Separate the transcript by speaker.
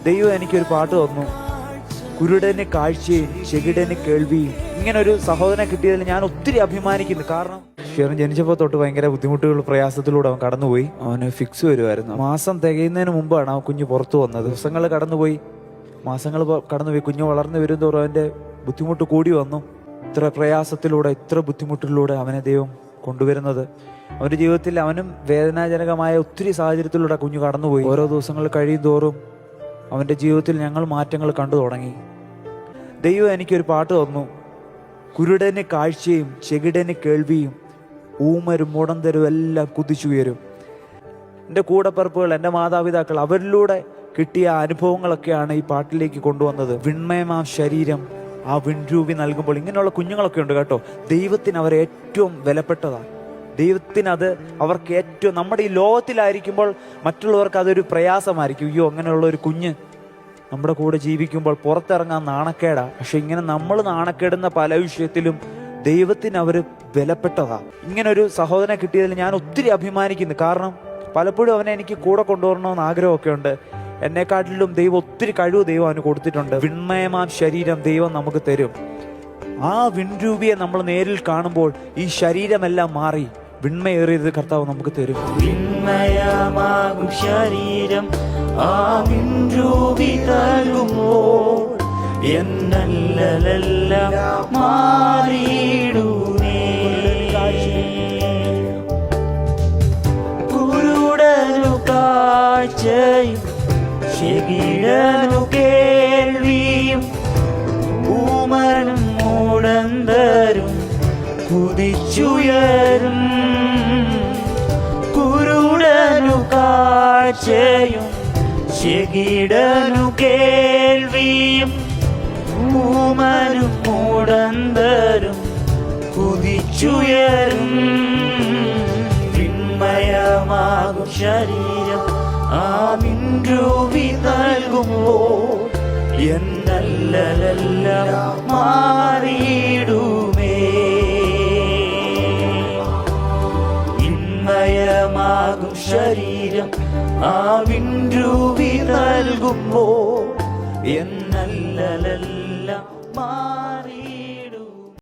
Speaker 1: ദൈവം എനിക്കൊരു പാട്ട് തന്നു, കുരുടന് കാഴ്ചയും ചെകിടന് കേൾവിയും. ഇങ്ങനെ ഒരു സഹോദരനെ കിട്ടിയതിൽ ഞാൻ ഒത്തിരി അഭിമാനിക്കുന്നു. കാരണം ഷെറിൻ ജനിച്ചപ്പോൾ തൊട്ട് ഭയങ്കര ബുദ്ധിമുട്ടുകൾ പ്രയാസത്തിലൂടെ അവൻ കടന്നുപോയി. അവന് ഫിക്സ് വരുമായിരുന്നു. മാസം തികയുന്നതിന് മുമ്പാണ് അവൻ കുഞ്ഞ് പുറത്തു വന്നത്. ദിവസങ്ങൾ കടന്നുപോയി, മാസങ്ങൾ കടന്നുപോയി. കുഞ്ഞ് വളർന്നു വരുന്തോറും അവൻ്റെ ബുദ്ധിമുട്ട് കൂടി വന്നു. ഇത്ര പ്രയാസത്തിലൂടെ, ഇത്ര ബുദ്ധിമുട്ടിലൂടെ അവനെ ദൈവം കൊണ്ടുവരുന്നത്. അവൻ്റെ ജീവിതത്തിൽ അവനും വേദനാജനകമായ ഒത്തിരി സാഹചര്യത്തിലൂടെ കുഞ്ഞു കടന്നുപോയി. ഓരോ ദിവസങ്ങൾ കഴിയും തോറും അവൻ്റെ ജീവിതത്തിൽ ഞങ്ങൾ മാറ്റങ്ങൾ കണ്ടു തുടങ്ങി. ദൈവം എനിക്കൊരു പാട്ട് തന്നു, കുരുടന് കാഴ്ചയും ചെകിടന് കേൾവിയും, ഊമരും മുടന്തരും എല്ലാം കുതിച്ചുയരും. എൻ്റെ കൂടപ്പിറപ്പുകൾ, എൻ്റെ മാതാപിതാക്കൾ, അവരിലൂടെ കിട്ടിയ അനുഭവങ്ങളൊക്കെയാണ് ഈ പാട്ടിലേക്ക് കൊണ്ടുവന്നത്. വിൺമയമാം ശരീരം ആ വിൺരൂപി നൽകുമ്പോൾ ഇങ്ങനെയുള്ള കുഞ്ഞുങ്ങളൊക്കെ ഉണ്ട് കേട്ടോ. ദൈവത്തിന് അവർ ഏറ്റവും വിലപ്പെട്ടതാണ്. ദൈവത്തിന് അത് അവർക്ക് ഏറ്റവും, നമ്മുടെ ഈ ലോകത്തിലായിരിക്കുമ്പോൾ മറ്റുള്ളവർക്ക് അതൊരു പ്രയാസമായിരിക്കും. അയ്യോ, അങ്ങനെയുള്ള ഒരു കുഞ്ഞ് നമ്മുടെ കൂടെ ജീവിക്കുമ്പോൾ പുറത്തിറങ്ങാൻ നാണക്കേടാ. പക്ഷെ ഇങ്ങനെ നമ്മൾ നാണക്കേടുന്ന പല വിഷയത്തിലും ദൈവത്തിന് അവർ വിലപ്പെട്ടതാ. ഇങ്ങനൊരു സഹോദരനെ കിട്ടിയതിൽ ഞാൻ ഒത്തിരി അഭിമാനിക്കുന്നു. കാരണം പലപ്പോഴും അവനെ എനിക്ക് കൂടെ കൊണ്ടുവരണമെന്ന് ആഗ്രഹമൊക്കെ ഉണ്ട്. എന്നെക്കാട്ടിലും ദൈവം ഒത്തിരി കഴിവ് ദൈവം അവന് കൊടുത്തിട്ടുണ്ട്. വിൺമയമാം ശരീരം ദൈവം നമുക്ക് തരും. ആ വിൺരൂപിയെ നമ്മൾ നേരിൽ കാണുമ്പോൾ ഈ ശരീരമെല്ലാം മാറി വിൺമയേറിയത് കർത്താവ് നമുക്ക് തരും.
Speaker 2: വിൺമയമാകും ശരീരം ആ വിൺരൂപി നൽകുമ്പോൾ എന്നല്ലെല്ലാം മാറിയിടുമേ. കുരുടനു കാഴ്ചയും ചെകിടനു കേൾവിയും, ഊമനും മുടന്തരും കുതിച്ചുയരും. കുരുടനു കാഴ്ചയും ചെകിടനു കേൾവിയും, ഊമനും മുടന്തരും കുതിച്ചുയരും. വിൺമയമാകും ശരീരം ആ വിൺരൂപി നൽകുമ്പോൾ എന്നല്ലെല്ലാം മാറിയിടുമേ. വിൺമയമാകും ശരീരം ആ വിൺരൂപി നൽകുമ്പോൾ എന്നല്ലെല്ലാം മാറി